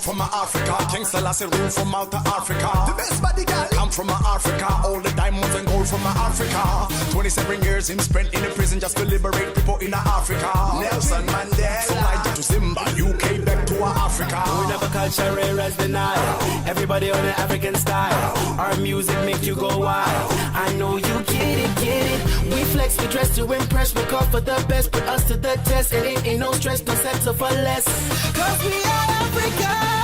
from Africa. King Selassie rule from out of Africa. The best body girl come from Africa. All the diamonds and gold from Africa. 27 years him spent in the prison just to liberate people in Africa. Nelson Mandela. From Niger to Zimbabwe, UK back to Africa. We never culture rare as denial. Everybody on the African style. Our music make you go wild. I know you get it, get it. We flex, we dress to impress. We call for the best, put us to the test. And it ain't no stress, no settle for less. Cause we are Africa.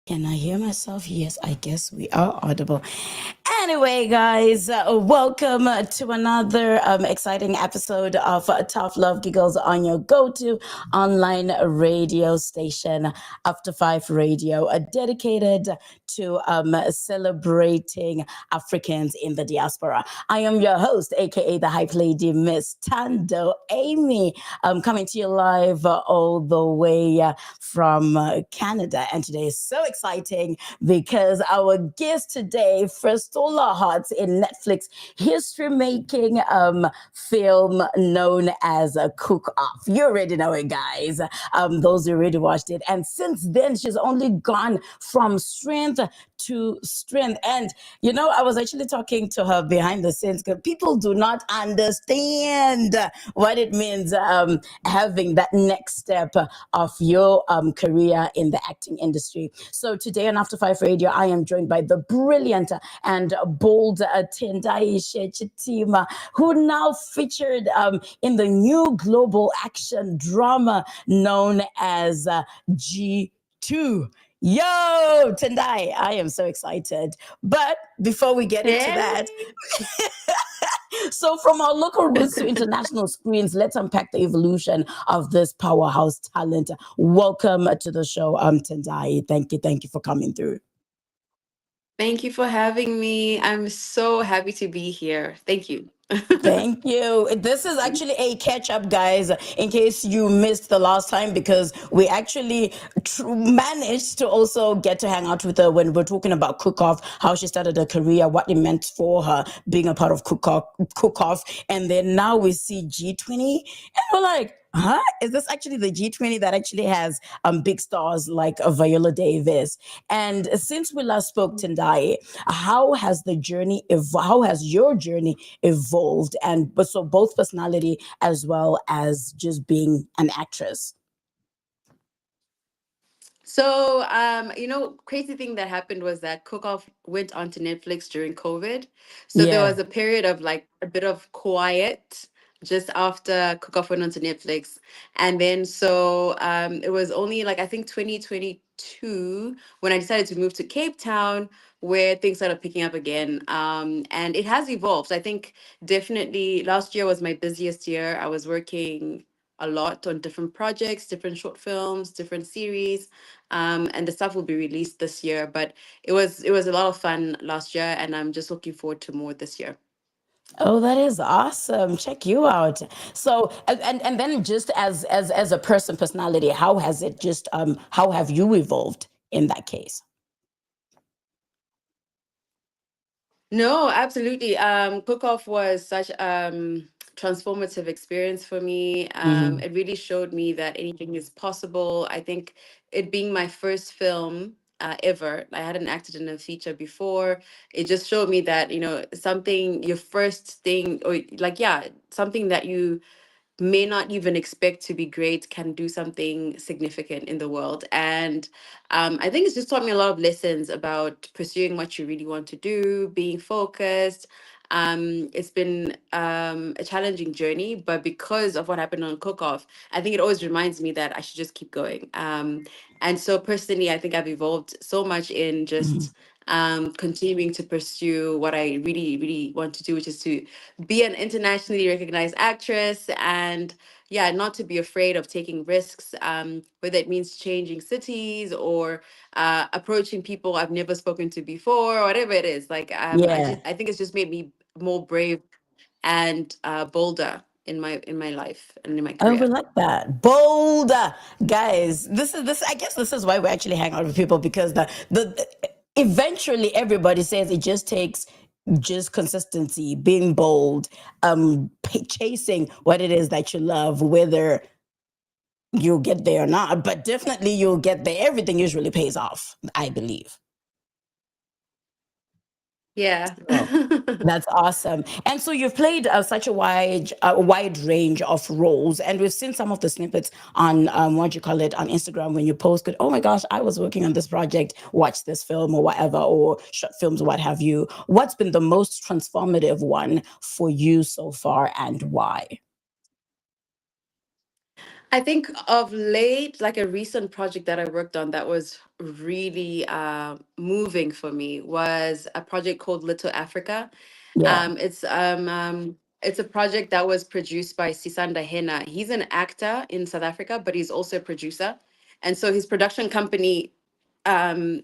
Can I hear myself? Yes, I guess we are audible. Anyway, guys, welcome to another exciting episode of Tough Love Giggles on your go-to online radio station, After5Radio, dedicated to celebrating Africans in the diaspora. I am your host, aka the Hype Lady, Miss Tando Amy, coming to you live all the way from Canada. And today is so exciting because our guest today, first all our hearts in Netflix history-making film known as Cook Off. You already know it, guys. Those who already watched it. And since then, she's only gone from strength to strength. And, you know, I was actually talking to her behind the scenes because people do not understand what it means having that next step of your career in the acting industry. So today on After5Radio, I am joined by the brilliant and bold Tendaiishe Chitima, who now featured in the new global action drama known as G2. Yo, Tendai, I am so excited. But before we get into that, so from our local roots to international screens, let's unpack the evolution of this powerhouse talent. Welcome to the show, Tendai. Thank you for coming through. Thank you for having me. I'm so happy to be here. Thank you. Thank you. This is actually a catch-up, guys, in case you missed the last time, because we actually managed to also get to hang out with her when we're talking about Cook Off, how she started her career, what it meant for her being a part of Cook Off. And then now we see G20 and we're like, huh? Is this actually the G20 that actually has big stars like Viola Davis? And since we last spoke, Tendai, how has your journey evolved? And but so both personality as well as just being an actress. So, crazy thing that happened was that Cook Off went onto Netflix during COVID. So there was a period of like a bit of quiet just after Cook Off went onto Netflix. And then it was only like, I think 2022 when I decided to move to Cape Town where things started picking up again. And it has evolved. I think definitely last year was my busiest year. I was working a lot on different projects, different short films, different series, and the stuff will be released this year. But it was a lot of fun last year, and I'm just looking forward to more this year. Oh, that is awesome. Check you out. So, and then just as a personality, how has it just how have you evolved in that case? No, absolutely. Cook Off was such transformative experience for me. It really showed me that anything is possible. I think it being my first film, ever. I hadn't acted in a feature before. It just showed me that, something, your first thing, or like, yeah, something that you may not even expect to be great can do something significant in the world. And I think it's just taught me a lot of lessons about pursuing what you really want to do, being focused. It's been a challenging journey, but because of what happened on Cook Off, I think it always reminds me that I should just keep going. And so personally, I think I've evolved so much in just continuing to pursue what I really, really want to do, which is to be an internationally recognized actress, and yeah, not to be afraid of taking risks, whether it means changing cities or approaching people I've never spoken to before, whatever it is. Like, Yeah. I think it's just made me more brave and bolder in my life and in my Oh, we career. like that. Bold. Guys, this I guess this is why we actually hang out with people, because the eventually everybody says it just takes just consistency, being bold, chasing what it is that you love, whether you'll get there or not, but definitely you'll get there. Everything usually pays off, I believe. Yeah. Oh, that's awesome. And so you've played such a wide range of roles, and we've seen some of the snippets on what you call it on Instagram when you post it. Oh my gosh, I was working on this project, watch this film or whatever, or short films, what have you. What's been the most transformative one for you so far, and why? I think of late, like a recent project that I worked on that was really moving for me was a project called Little Africa. Yeah. It's a project that was produced by Sisanda Hena. He's an actor in South Africa, but he's also a producer. And so his production company um,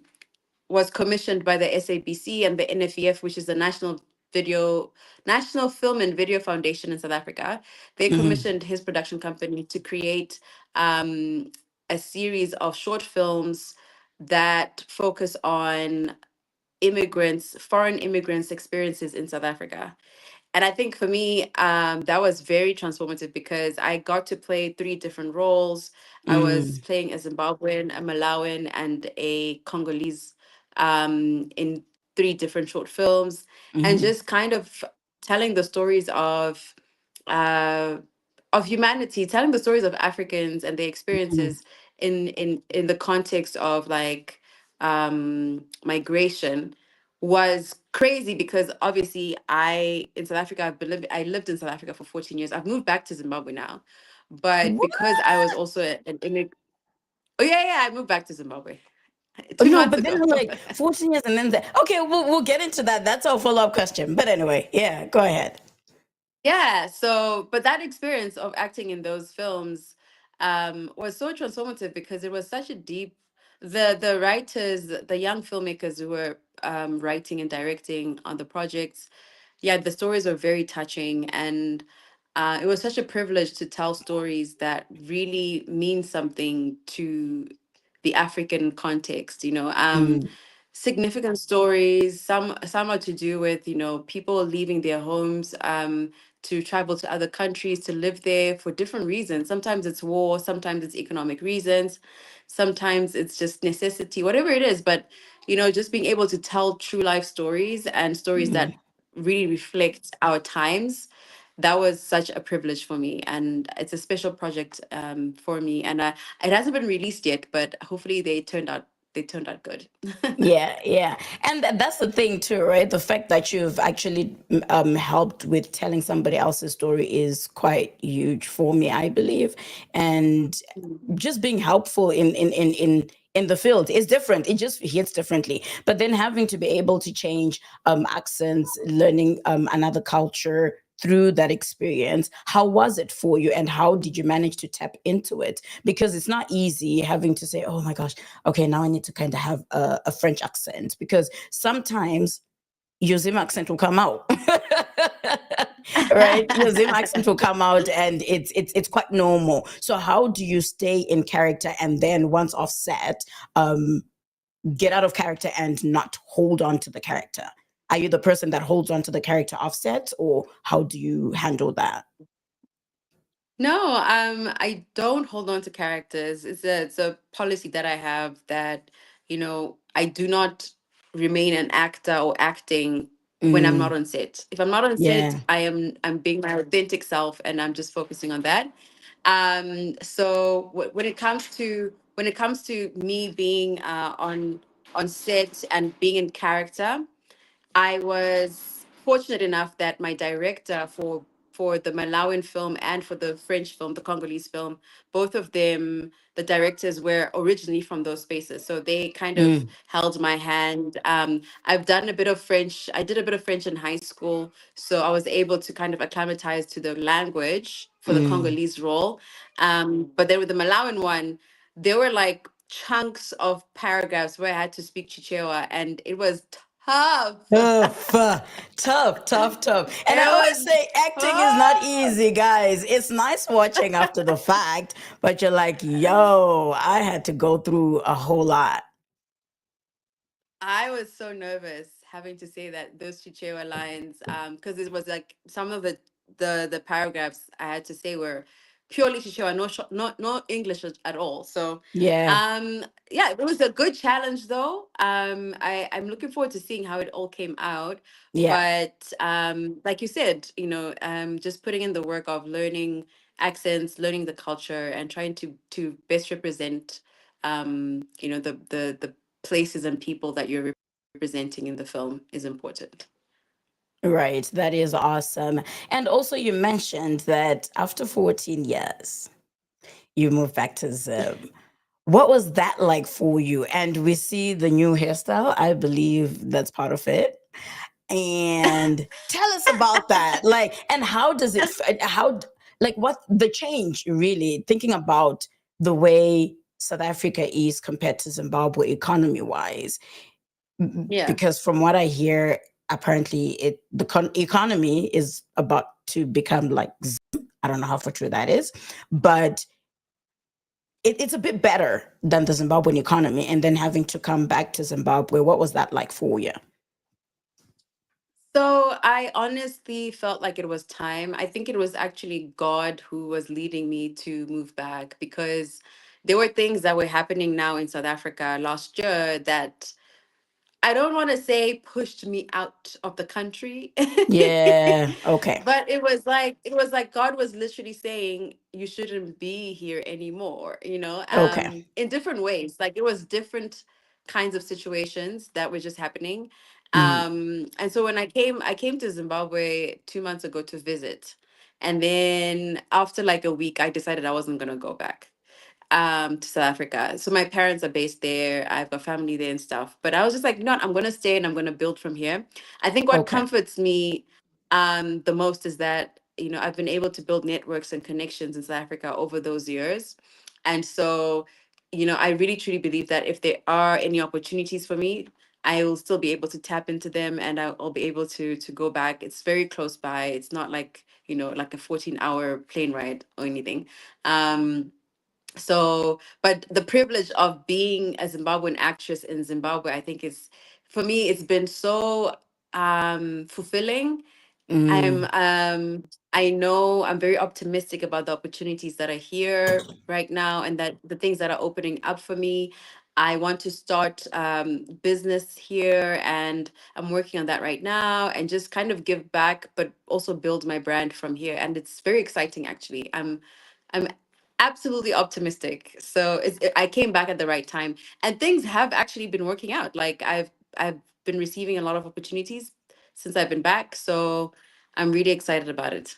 was commissioned by the SABC and the NFEF, which is the National Film and Video Foundation in South Africa. They Hmm. commissioned his production company to create um, a series of short films that focus on foreign immigrants' experiences in South Africa. And I think for me, that was very transformative because I got to play three different roles. I was Mm. playing a Zimbabwean, a Malawian, and a Congolese in three different short films, and Hmm. just kind of telling the stories uh, of humanity, telling the stories of Africans and their Hmm. experiences in the context of like migration was crazy because obviously in South Africa I lived in South Africa for 14 years. I've moved back to Zimbabwe now. But What? because I was also an immigrant. Oh yeah, I moved back to Zimbabwe Oh, two no, months but then ago. I'm like 14 years, and then okay, we'll get into that. That's our follow up question. But anyway, yeah, go ahead. Yeah, so but that experience of acting in those films was so transformative because it was such a deep the writers, the young filmmakers who were writing and directing on the projects, yeah, the stories were very touching, and it was such a privilege to tell stories that really mean something to the African context, Mm. significant stories. Some are to do with, people leaving their homes to travel to other countries to live there for different reasons. Sometimes it's war, sometimes it's economic reasons, sometimes it's just necessity, whatever it is. But just being able to tell true life stories and stories Mm. that really reflect our times, that was such a privilege for me, and it's a special project for me. And it hasn't been released yet, but hopefully they turned out good. Yeah, yeah. And that's the thing too, right? The fact that you've actually helped with telling somebody else's story is quite huge for me, I believe. And just being helpful in the field is different. It just hits differently. But then having to be able to change accents, learning another culture through that experience, how was it for you, and how did you manage to tap into it? Because it's not easy having to say, oh my gosh, okay, now I need to kind of have a French accent, because sometimes your Zim accent will come out. Right, your Zim accent will come out, and it's quite normal. So how do you stay in character, and then once offset, um get out of character and not hold on to the character? Are you the person that holds on to the character offset, or how do you handle that? No, I don't hold on to characters. It's a policy that I have that, I do not remain an actor or acting when I'm not Mm, on set. If I'm not on set, yeah. I'm being my authentic self and I'm just focusing on that. So when it comes to me being on set and being in character, I was fortunate enough that my director for the Malawian film and for the French film, the Congolese film, both of them, the directors were originally from those spaces. So they kind of Mm, held my hand. I've done a bit of French. I did a bit of French in high school. So I was able to kind of acclimatize to the language for the mm. Congolese role. But then with the Malawian one, there were like chunks of paragraphs where I had to speak Chichewa, and it was tough. Tough, tough, tough, tough. And I It always was say acting is not tough. easy, guys. It's nice watching after the fact, but you're like, yo, I had to go through a whole lot. I was so nervous having to say that those Chichewa lines, because it was like some of the paragraphs I had to say were purely Chichewa, no English at all. So, Yeah, yeah, it was a good challenge though. I'm looking forward to seeing how it all came out. yeah. But like you said, just putting in the work of learning accents, learning the culture, and trying to best represent the places and people that you're representing in the film is important. Right. That is awesome. And also, you mentioned that after 14 years, you moved back to Zim. What was that like for you? And we see the new hairstyle. I believe that's part of it. And tell us about that. Like, and how does it, like, what the change really, thinking about the way South Africa is compared to Zimbabwe economy wise? Yeah. Because from what I hear, apparently the economy is about to become like I don't know how for true that is, but it's a bit better than the Zimbabwean economy. And then having to come back to Zimbabwe, what was that like for you? So I honestly felt like it was time. I think it was actually God who was leading me to move back because there were things that were happening now in South Africa last year that I don't want to say pushed me out of the country. Yeah. Okay. But it was like God was literally saying you shouldn't be here anymore, Okay. in different ways. Like it was different kinds of situations that were just happening. Mm, And so when I came to Zimbabwe 2 months ago to visit. And then after like a week, I decided I wasn't gonna go back to South Africa. So my parents are based there. I've got family there and stuff. But I was just like, no, I'm gonna stay and I'm gonna build from here. I think what okay. comforts me the most is that, I've been able to build networks and connections in South Africa over those years. And so, I really truly believe that if there are any opportunities for me, I will still be able to tap into them and I'll be able to go back. It's very close by. It's not like, like a 14-hour plane ride or anything. So but the privilege of being a Zimbabwean actress in Zimbabwe, I think is, for me, it's been so fulfilling. i'm Mm, um I know I'm very optimistic about the opportunities that are here right now and that the things that are opening up for me. I want to start business here, and I'm working on that right now, and just kind of give back but also build my brand from here, and it's very exciting. Actually, I'm absolutely optimistic. So I came back at the right time, and things have actually been working out. Like I've been receiving a lot of opportunities since I've been back. So I'm really excited about it.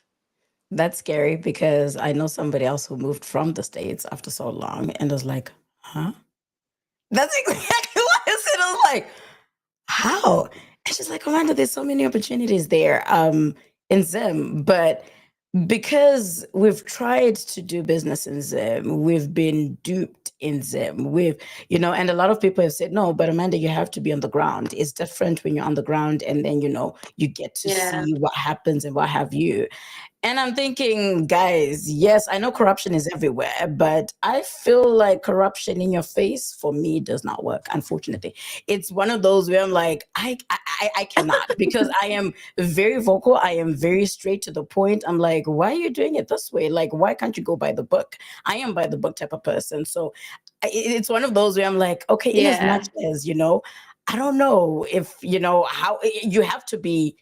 that's scary because I know somebody else who moved from the States after so long and was like, huh? That's exactly what I said. I was like, how? And she's like, Amanda, there's so many opportunities there in Zim. But because we've tried to do business in Zim, we've been duped in Zim. And a lot of people have said, no, but Amanda, you have to be on the ground. It's different when you're on the ground and then, you get to Yeah. see what happens and what have you. And I'm thinking, guys, yes, I know corruption is everywhere, but I feel like corruption in your face for me does not work, unfortunately. It's one of those where I'm like, I cannot, because I am very vocal. I am very straight to the point. I'm like, why are you doing it this way? Like, why can't you go by the book? I am by the book type of person. So it's one of those where I'm like, okay, in as Yeah. much as, I don't know if, how you have to be.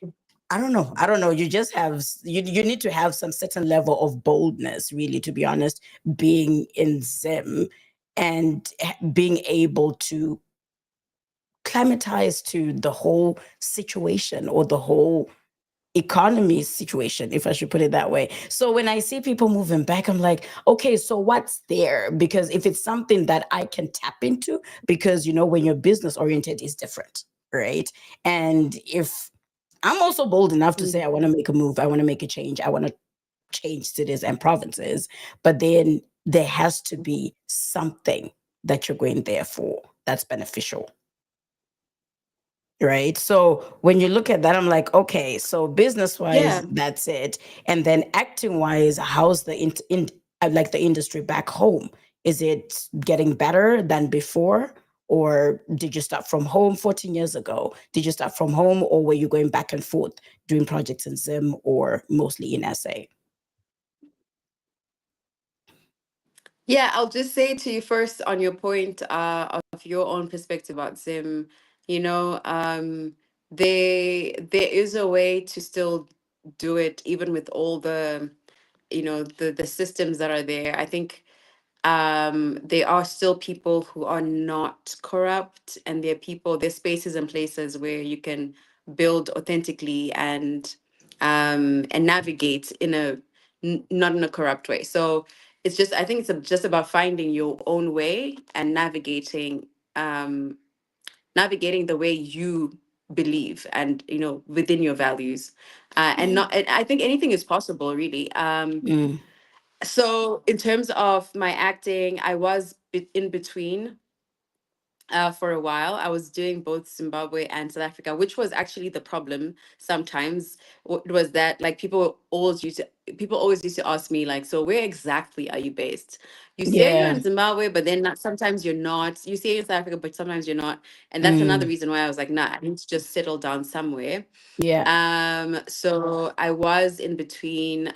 I don't know. I don't know. You just have you need to have some certain level of boldness, really, to be honest, being in Zim and being able to climatize to the whole situation or the whole economy situation, if I should put it that way. So when I see people moving back, I'm like, okay, so what's there? Because if it's something that I can tap into, because when you're business oriented is different, right? And if I'm also bold enough to say I Mhm. want to make a move, I want to make a change, I want to change cities and provinces, but then there has to be something that you're going there for that's beneficial. Right. So when you look at that, I'm like, okay, so business wise, Yeah. that's it. And then acting wise, how's the like the industry back home? Is it getting better than before? Or did you start from home 14 years ago? Did you start from home, or were you going back and forth doing projects in Zim or mostly in SA? Yeah, I'll just say to you first on your point of your own perspective about Zim, you know, there is a way to still do it even with all the, the systems that are there. I think there are still people who are not corrupt, and there are people, there's spaces and places where you can build authentically and navigate in a not in a corrupt way. So it's just, I think it's just about finding your own way and um navigating the way you believe and within your values, and not, and I think anything is possible, really. Mm, So in terms of my acting, I was in between for a while. I was doing both Zimbabwe and South Africa, which was actually the problem sometimes. Was that, like, people always used to ask me, like, so where exactly are you based? You say you're yeah. in Zimbabwe, but then not, sometimes you're not. You say you're in South Africa, but sometimes you're not. And that's another Mm, reason why I was like, nah, I need to just settle down somewhere. yeah. So I was in between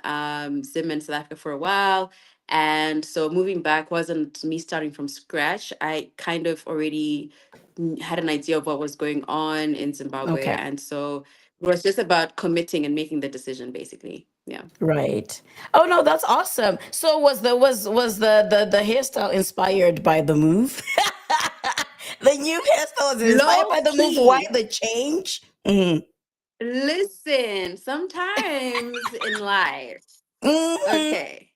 Zim and South Africa for a while. And so moving back wasn't me starting from scratch. I kind of already had an idea of what was going on in Zimbabwe. Okay. And so it was just about committing and making the decision, basically. Yeah. Right. Oh no, that's awesome. So was the hairstyle inspired by the move? The new hairstyle was inspired Low by the move. Why key. the change? Mm-hmm. Listen, sometimes in life, Mm-hmm. okay,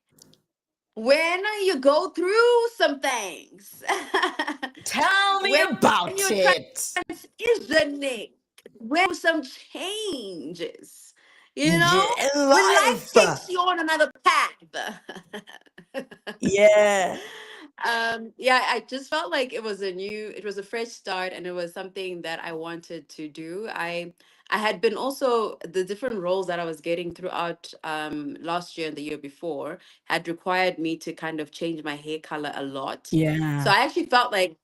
when you go through some things, Tell me when about you're it. transitioning, when some changes, Yeah, when life life. takes you on another path. Yeah. Yeah, I just felt like it was a fresh start, and it was something that I wanted to do. I had been also, the different roles that I was getting throughout last year and the year before had required me to kind of change my hair color a lot. So Yeah. I actually felt like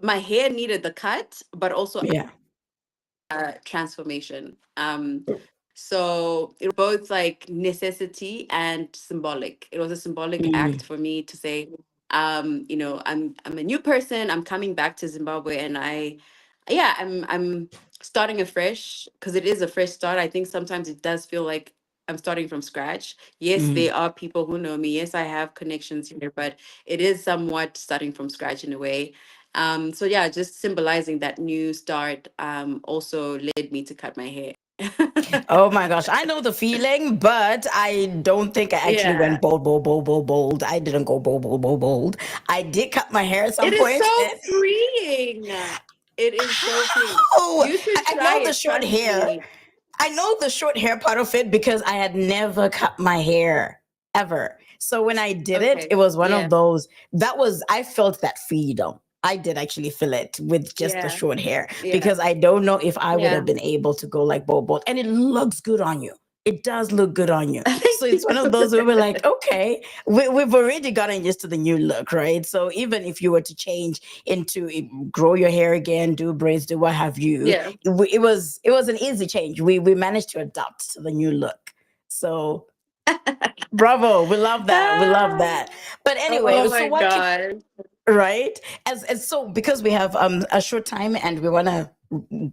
my hair needed the cut, but also Yeah. transformation. So it was both like necessity and symbolic. It was a symbolic Mm, act for me to say, I'm a new person. I'm coming back to Zimbabwe, and yeah, I'm starting afresh, because it is a fresh start. I think sometimes it does feel like I'm starting from scratch. Yes, mm. there are people who know me. Yes, I have connections here, but it is somewhat starting from scratch in a way. So yeah, just symbolizing that new start also led me to cut my hair. Oh my gosh, I know the feeling, but I don't think I actually Yeah. went bold, bold, bold, bold, bold. I didn't go bold, bold, bold, bold. I did cut my hair at some It is point. so freeing. It is so freeing. How? You should I try know the it, short trust hair. me. I know the short hair part of it because I had never cut my hair ever. So when I did it, it Okay. was one of Yeah. those I felt that freedom. I did actually feel it with just the Yeah. short hair Yeah. because I don't know if I would have Yeah. been able to go like bold, bold. And it looks good on you. it does look good on you. So it's one of those where we're like, okay, we've already gotten used to the new look, right? So even if you were to change into grow your hair again, do braids, do what have you, Yeah. it was an easy change. We managed to adapt to the new look. So bravo, we love that. We love Ah, that. But oh anyway, so my what keeps God. right as so because we have a short time and we want to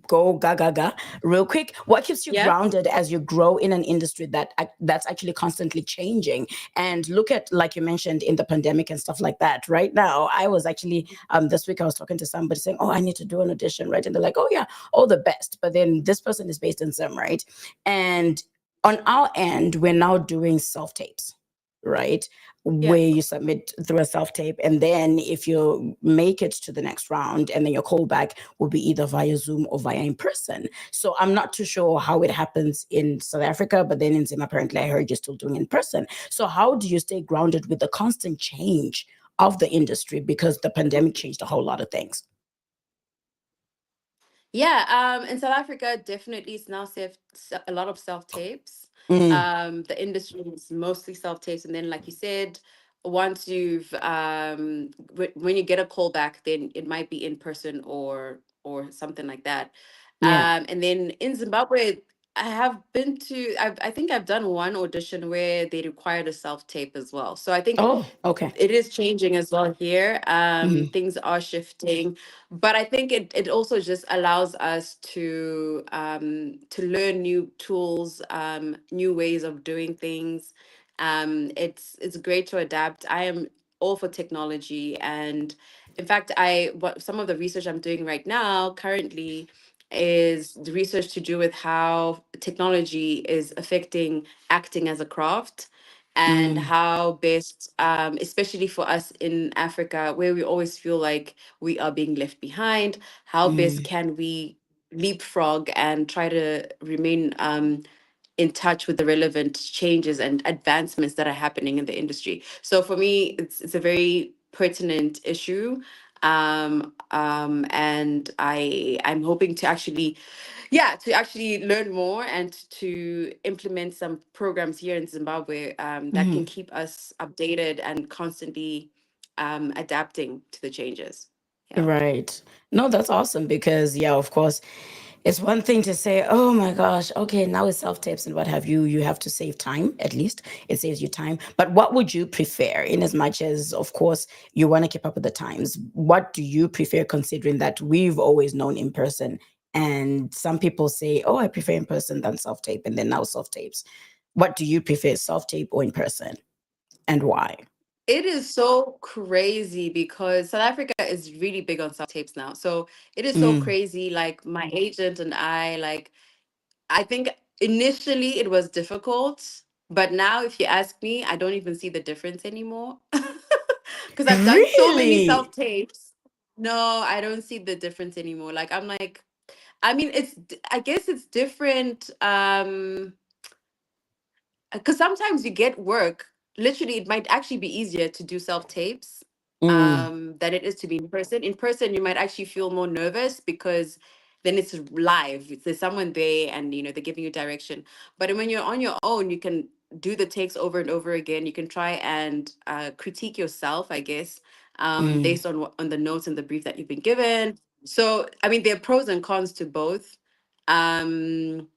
go gaga real quick, what keeps you Yeah. grounded as you grow in an industry that's actually constantly changing? And look at, like you mentioned, in the pandemic and stuff like that. Right now, I was actually this week I was talking to somebody saying, oh, I need to do an audition, right? And they're like, oh yeah, all the best, but then this person is based in Zim, right? And on our end, we're now doing self tapes, right? Yeah. Where you submit through a self tape, and then if you make it to the next round, and then your callback will be either via Zoom or via in person. So I'm not too sure how it happens in South Africa, but then in Zim, apparently I heard you're still doing in person. So how do you stay grounded with the constant change of the industry, because the pandemic changed a whole lot of things? Yeah, in South Africa, definitely it's now a lot of self tapes. Mm, The industry is mostly self tapes, and then, like you said, once you've when you get a call back, then it might be in person or something like that. yeah. And then in Zimbabwe, I think I've done one audition where they required a self tape as well. So I think Oh, okay. it is changing as well here. Hmm. Things are shifting, but I think it also just allows us to learn new tools, new ways of doing things. It's great to adapt. I am all for technology, and in fact, I what some of the research I'm doing right now currently is the research to do with how technology is affecting acting as a craft, and Mm, how best, especially for us in Africa, where we always feel like we are being left behind, how best mm, can we leapfrog and try to remain in touch with the relevant changes and advancements that are happening in the industry. So for me, it's a very pertinent issue. And I'm hoping to actually, yeah, to actually learn more and to implement some programs here in Zimbabwe, that can mhm. keep us updated and constantly adapting to the changes. Yeah. Right. No, that's awesome because, yeah, of course, it's one thing to say, oh my gosh, okay, now it's self tapes and what have you. You have to save time, at least it saves you time. But what would you prefer, in as much as, of course, you want to keep up with the times? What do you prefer, considering that we've always known in person? And some people say, oh, I prefer in person than self tape, and then now self tapes. What do you prefer, self tape or in person, and why? It is so crazy because South Africa is really big on self tapes now. So it is so Mm, crazy. Like my agent and I think initially it was difficult, but now if you ask me, I don't even see the difference anymore. Because I've done so many self really? tapes. No, I don't see the difference anymore. Like I'm like, I mean, I guess it's different. Because sometimes you get work, literally it might actually be easier to do self tapes Mm, than it is to be in person. You might actually feel more nervous because then it's live. There's someone there, and they're giving you direction. But when you're on your own, you can do the takes over and over again. You can try and critique yourself, I guess, mm, based on on the notes and the brief that you've been given. So I mean, there are pros and cons to both. um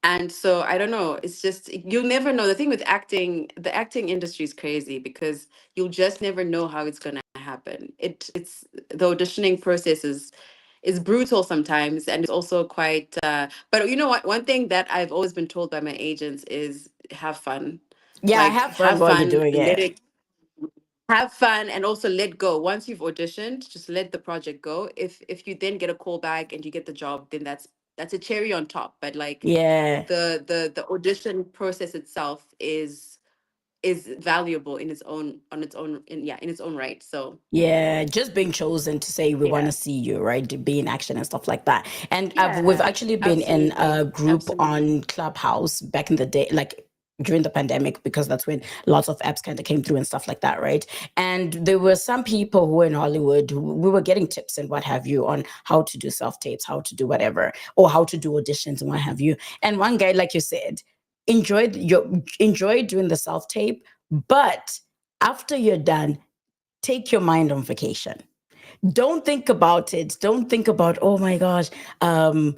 and so I don't know. It's just you'll never know. The thing with acting, the acting industry is crazy because you'll just never know how it's gonna happen. It's the auditioning process is brutal sometimes, and it's also quite. But you know what? One thing that I've always been told by my agents is have fun, yeah, like have fun have while you're fun, doing let it. it have fun, and also let go. Once you've auditioned, just let the project go. If you then get a call back and you get the job, then that's a cherry on top. But like Yeah, the audition process itself is valuable in its own on its own in its own right. So yeah, just being chosen to say we want yeah. to see you, right? To be in action and stuff like that. And we've Yeah, actually been in a absolutely. group Absolutely. on Clubhouse back in the day, like during the pandemic, because that's when lots of apps kind of came through and stuff like that, right? And there were some people who were in Hollywood we were getting tips and what have you on how to do self tapes, how to do whatever, or how to do auditions and what have you. And one guy, like you said, enjoy doing the self tape, but after you're done, take your mind on vacation. Don't think about it. Don't think about, oh my gosh, um,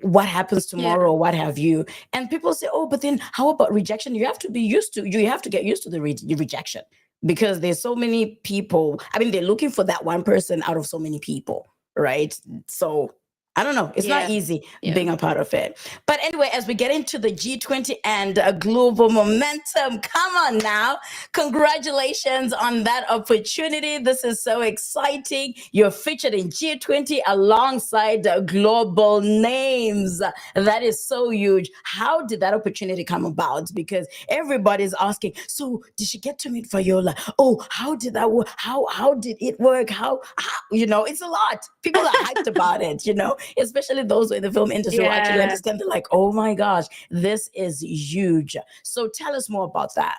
what happens Yeah. tomorrow, what have you. And people say, oh, but then how about rejection? You have to get used to the rejection, because there's so many people. I mean, they're looking for that one person out of so many people, right? So I don't know. It's not Yeah. easy Yeah. being a part of it. But anyway, as we get into the G20 and global momentum, come on now. Congratulations on that opportunity. This is so exciting. You're featured in G20 alongside global names. That is so huge. How did that opportunity come about? Because everybody's asking, so did she get to meet Viola? Oh, how did that work? How did it work? How it's a lot. People are hyped about it, especially those in the film industry who actually Yeah. understand. They're like, oh my gosh, this is huge. So tell us more about that.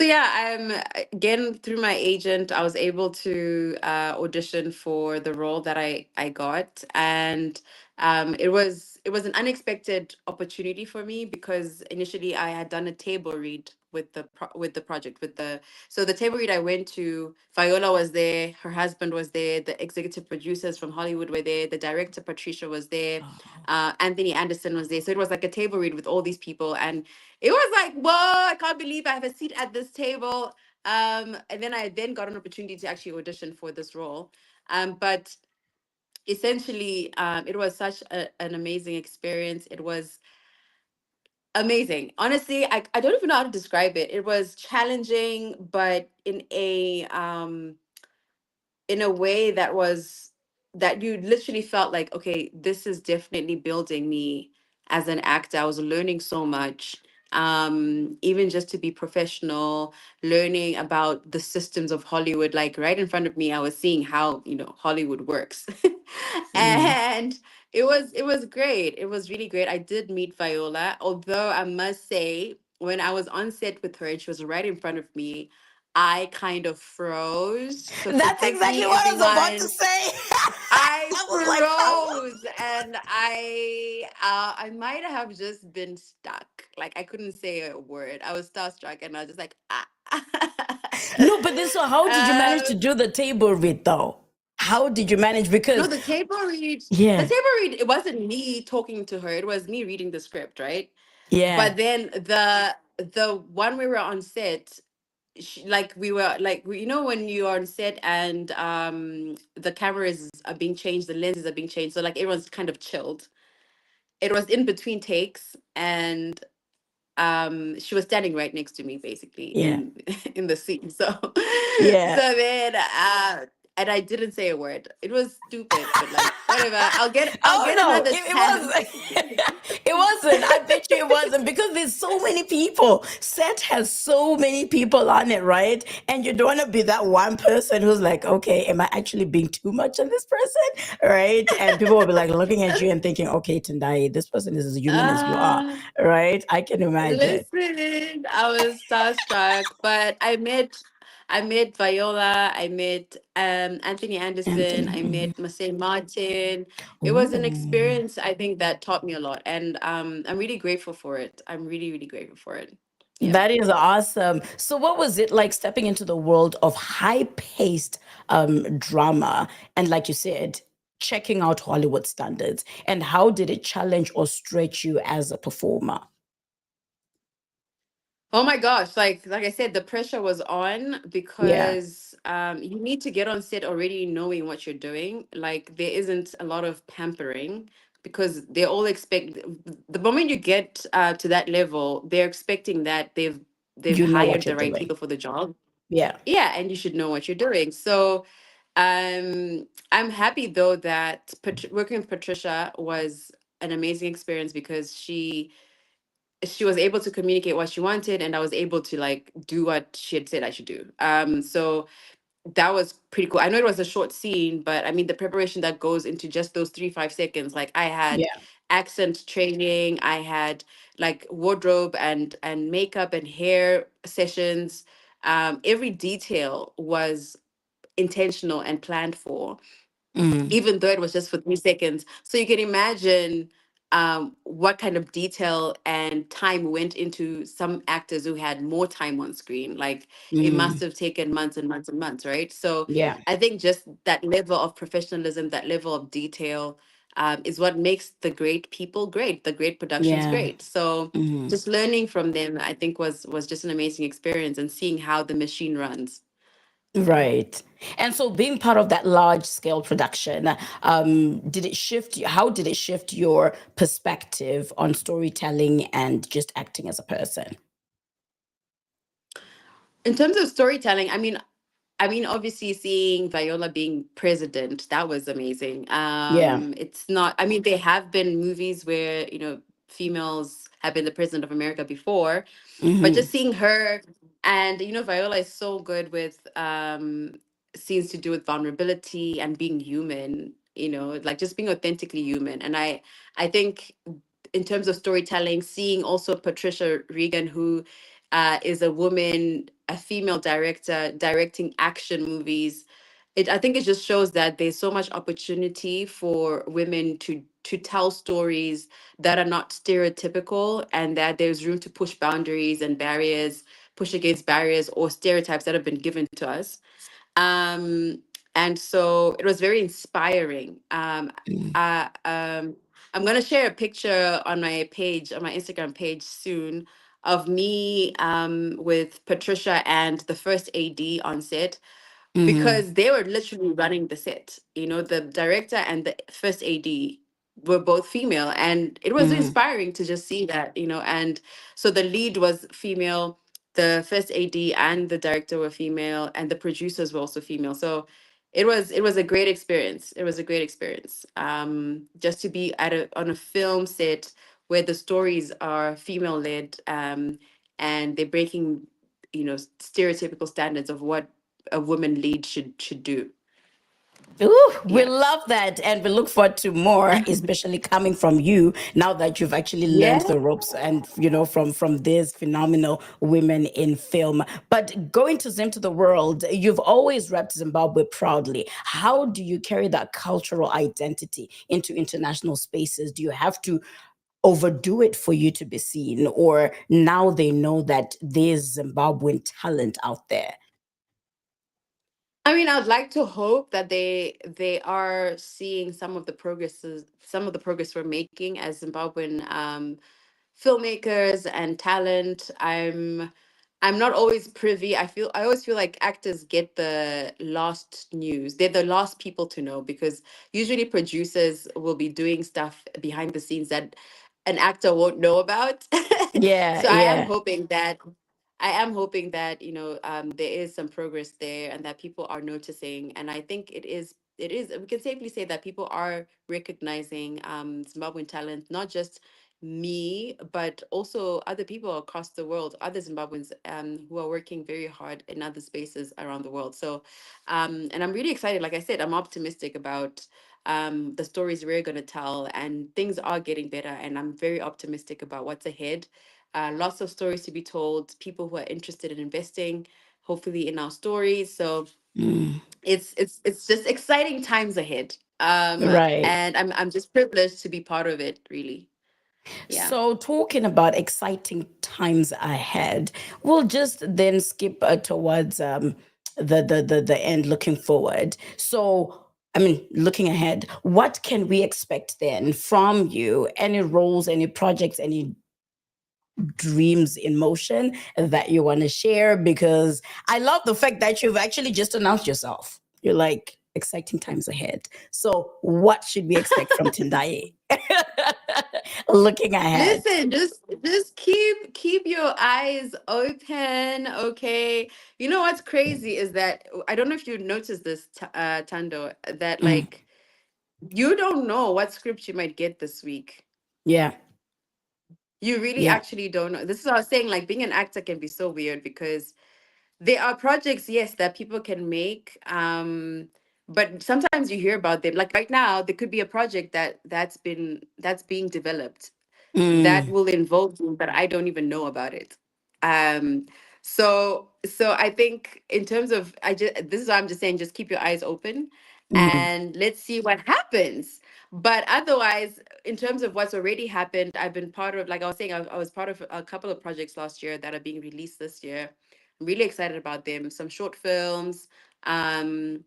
So yeah, I'm again through my agent. I was able to audition for the role that I got, and it was an unexpected opportunity for me because initially I had done a table read with with the project with the so the table read I went to. Viola was there, her husband was there, the executive producers from Hollywood were there, the director Patricia was there, Oh. Anthony Anderson was there. So it was like a table read with all these people, and it was like, whoa, I can't believe I have a seat at this table. And then I then got an opportunity to actually audition for this role. But essentially, it was such an amazing experience. It was amazing. Honestly, I don't even know how to describe it. It was challenging, but in a way that you literally felt like, okay, this is definitely building me as an actor. I was learning so much, even just to be professional, learning about the systems of Hollywood. Like right in front of me, I was seeing how Hollywood works. Mm. And it was great. It was really great. I did meet Viola, although I must say, when I was on set with her and she was right in front of me, I kind of froze. So That's forgive exactly me, what I was about to everyone. say. I I was like, how? froze, and I might have just been stuck. Like I couldn't say a word. I was starstruck, and I was just like, ah. No, but then, so how did you manage to um, do the table read though? How did you manage? no, Because, the table read. The yeah, table read. It wasn't me talking to her. It was me reading the script, right? yeah, But then the one we were on set, like we were like when you are on set and the cameras are being changed, the lenses are being changed, so like everyone's kind of chilled. It was in between takes, and she was standing right next to me basically yeah, in in the scene. So yeah. so then and I didn't say a word. It was stupid, but like whatever. I'll Oh get no, another it chance. wasn't. It wasn't. I bet you it wasn't, because there's so many people. Set has so many people on it, right? And you don't want to be that one person who's like, okay, am I actually being too much on this person, right? And people will be like looking at you and thinking, okay, Tendai, this person is as human as you are, uh right? I can imagine. Listen, I was starstruck, but I met Viola, I met Anthony Anderson, Anthony. I Mhm. met Masay Martin. It was an Ooh. experience I think that taught me a lot, and I'm really grateful for it. I'm really, really grateful for it. Yeah. That is awesome. So, what was it like stepping into the world of high-paced drama, and, like you said, checking out Hollywood standards? And how did it challenge or stretch you as a performer? Oh my gosh, like I said, the pressure was on Yeah, because you need to get on set already knowing what you're doing. Like there isn't a lot of pampering because they all expect the moment you get to that level, they're expecting that they've you know what hired you're the right doing. people for the job. Yeah. Yeah, and you should know what you're doing. So I'm happy though that working with Patricia was an amazing experience because she was able to communicate what she wanted, and I was able to like do what she had said I should do. So that was pretty cool. I know it was a short scene, but I mean the preparation that goes into just those 3 5 seconds. Like I had Yeah. accent training, I had like wardrobe and makeup and hair sessions. Every detail was intentional and planned for, Mm. even though it was just for 3 seconds. So you can imagine what kind of detail and time went into some actors who had more time on screen. Like it must have taken months and months and months, right? So Yeah. I think just that level of professionalism, that level of detail, is what makes the great people great, the great productions Yeah. great. So just learning from them, I think was just an amazing experience, and seeing how the machine runs. Right. And so being part of that large scale production, how did it shift your perspective on storytelling and just acting as a person? In terms of storytelling, obviously seeing Viola being president, that was amazing. Yeah. It's not, I mean, there have been movies where, females have been the president of America before, but Hmm. just seeing her, and, Viola is so good with scenes to do with vulnerability and being human, like just being authentically human. And I think in terms of storytelling, seeing also Patricia Regan, who is a woman, a female director directing action movies. I think it just shows that there's so much opportunity for women to tell stories that are not stereotypical, and that there's room to push boundaries and barriers, push against barriers or stereotypes that have been given to us. um, and so it was very inspiring. Uh, um, I'm gonna share a picture on my page, on my Instagram page soon, of me with Patricia and the first AD on set, Hmm. because they were literally running the set. The director and the first AD were both female, and it was Hmm. inspiring to just see that. And so the lead was female, the first AD and the director were female, and the producers were also female. So it was a great experience. It was a great experience. Just to be on a film set where the stories are female led, and they're breaking stereotypical standards of what a woman lead should do. Ooh, we Yeah. love that, and we look forward to more, especially coming from you now that you've actually learned Yeah. the ropes, and from these phenomenal women in film. But going to Zim to the world, you've always repped Zimbabwe proudly. How do you carry that cultural identity into international spaces? Do you have to overdo it for you to be seen, or now they know that there's Zimbabwean talent out there? I'd like to hope that they are seeing some of the progress we're making as Zimbabwean filmmakers and talent. I'm not always privy. I always feel like actors get the last news. They're the last people to know, because usually producers will be doing stuff behind the scenes that an actor won't know about. Yeah, So yeah. I am hoping that there is some progress there, and that people are noticing. And I think it is we can safely say that people are recognizing Zimbabwean talent, not just me, but also other people across the world, other Zimbabweans who are working very hard in other spaces around the world. So, and I'm really excited. Like I said, I'm optimistic about the stories we're going to tell, and things are getting better. And I'm very optimistic about what's ahead. Lots of stories to be told, people who are interested in investing, hopefully, in our stories. So Mm, it's just exciting times ahead. right. And I'm just privileged to be part of it, really. Yeah. So, talking about exciting times ahead, we'll just then skip towards the end, looking forward. So, I mean, looking ahead, what can we expect then from you? Any roles, any projects, any dreams in motion that you want to share? Because I love the fact that you've actually just announced yourself. You're like, exciting times ahead. So, what should we expect from Tendai? Looking ahead. Listen, just keep your eyes open, okay? You know what's crazy is that I don't know if you noticed this, Tando, that Mm, like you don't know what script you might get this week. yeah, You really yeah. actually don't know. This is what I was saying. Like being an actor can be so weird, because there are projects, yes, that people can make. But sometimes you hear about them. Like right now, there could be a project that's being developed that Mm, will involve you, but I don't even know about it. Um, so I think in terms of, this is what I'm just saying, just keep your eyes open. and let's see what happens. But otherwise, in terms of what's already happened, I've been part of, like I was saying, I was part of a couple of projects last year that are being released this year. I'm really excited about them. Some short films, um,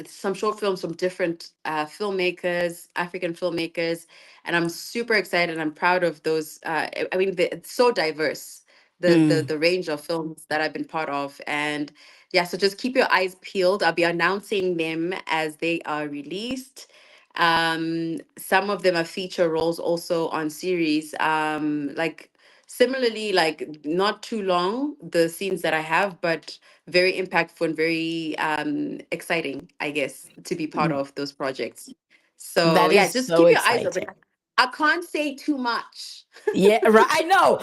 some short films from different filmmakers, African filmmakers, and I'm super excited. I'm proud of those. I mean, it's so diverse, the range of films that I've been part of, and yeah. So just keep your eyes peeled. I'll be announcing them as they are released. Some of them are feature roles also on series. Like similarly, like not too long, the scenes that I have, but very impactful and very exciting, I guess, to be part of those projects. So That yeah, is just so keep your eyes open. exciting. I can't say too much. Yeah, right. I know.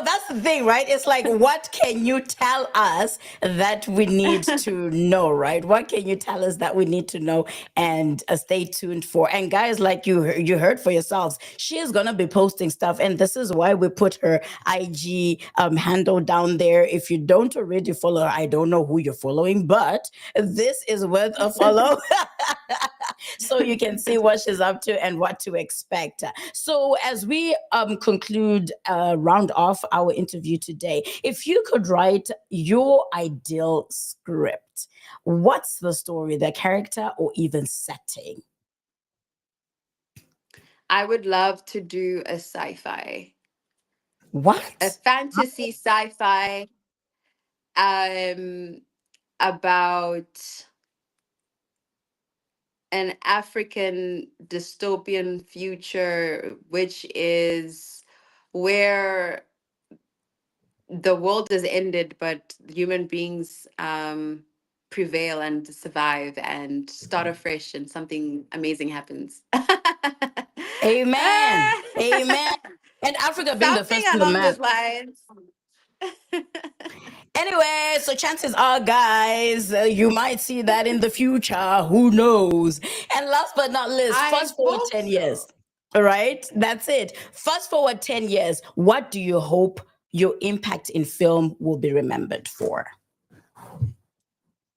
That's the thing, right? It's like, what can you tell us that we need to know, right? What can you tell us that we need to know and stay tuned for? And guys, like you heard for yourselves, she is gonna be posting stuff, and this is why we put her IG handle down there. If you don't already follow her, I don't know who you're following, but this is worth a follow. So you can see what she's up to and what to expect. So as we conclude, round off our interview today, if you could write your ideal script, what's the story, the character, or even setting? I would love to do a sci-fi, a What? fantasy sci-fi, um, about an African dystopian future, which is where the world has ended, but human beings prevail and survive and start afresh, and something amazing happens. Amen. Ah, Amen. And Africa being the something first on the along map. those lines. Anyway, so chances are, guys, you might see that in the future. Who knows? And last but not least, I fast forward hope 10 years. so. All right, that's it. Fast forward 10 years. What do you hope your impact in film will be remembered for?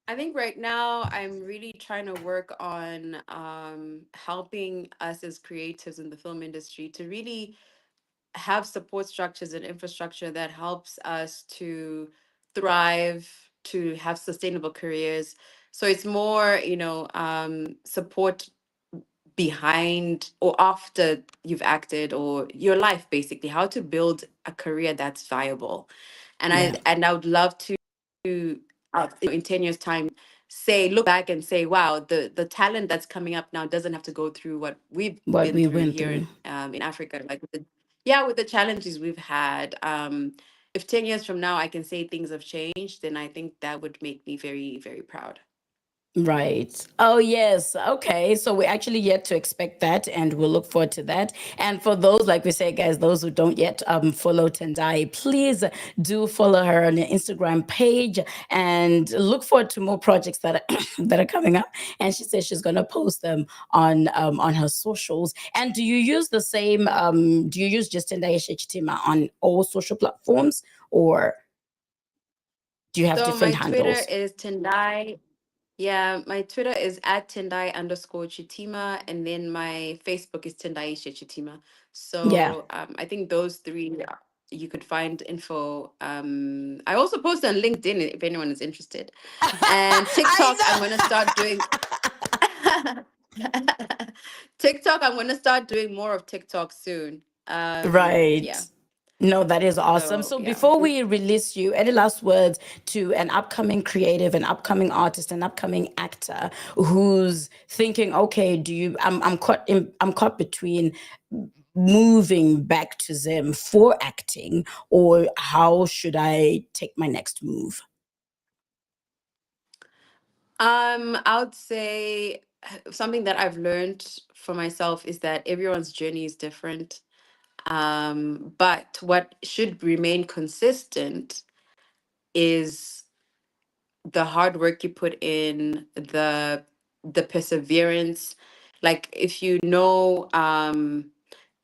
I think right now I'm really trying to work on helping us as creatives in the film industry to really have support structures and infrastructure that helps us to thrive, to have sustainable careers. So it's more, support behind or after you've acted, or your life, basically how to build a career that's viable. And Yeah, I would love to, in 10 years time, say, look back and say, wow, the talent that's coming up now doesn't have to go through what we've what been we through went here through. in Africa, like yeah, with the challenges we've had. If 10 years from now I can say things have changed, then I think that would make me very, very proud. Right. Oh, yes. Okay. So we're actually yet to expect that, and we'll look forward to that. And for those, like we say, guys, those who don't yet follow Tendai, please do follow her on the Instagram page and look forward to more projects that are, that are coming up. And she says she's gonna post them on her socials. And do you use the same? Do you use just Tendaiishe Chitima on all social platforms, or do you have So my different Twitter handles? is Tendai. Yeah, my Twitter is at Tendai_Chitima, and then my Facebook is Tendaiishe Chitima. Yeah. So I think those three, you could find info. I also post on LinkedIn if anyone is interested. And TikTok, I'm I gonna start doing TikTok, I'm gonna start doing more of TikTok soon. Right. Yeah. No, that is awesome. So So yeah. before we release you, any last words to an upcoming creative, an upcoming artist, an upcoming actor who's thinking, okay, I'm caught between moving back to Zim for acting, or how should I take my next move? I would say something that I've learned for myself is that everyone's journey is different. But what should remain consistent is the hard work you put in, the perseverance. Like if you know,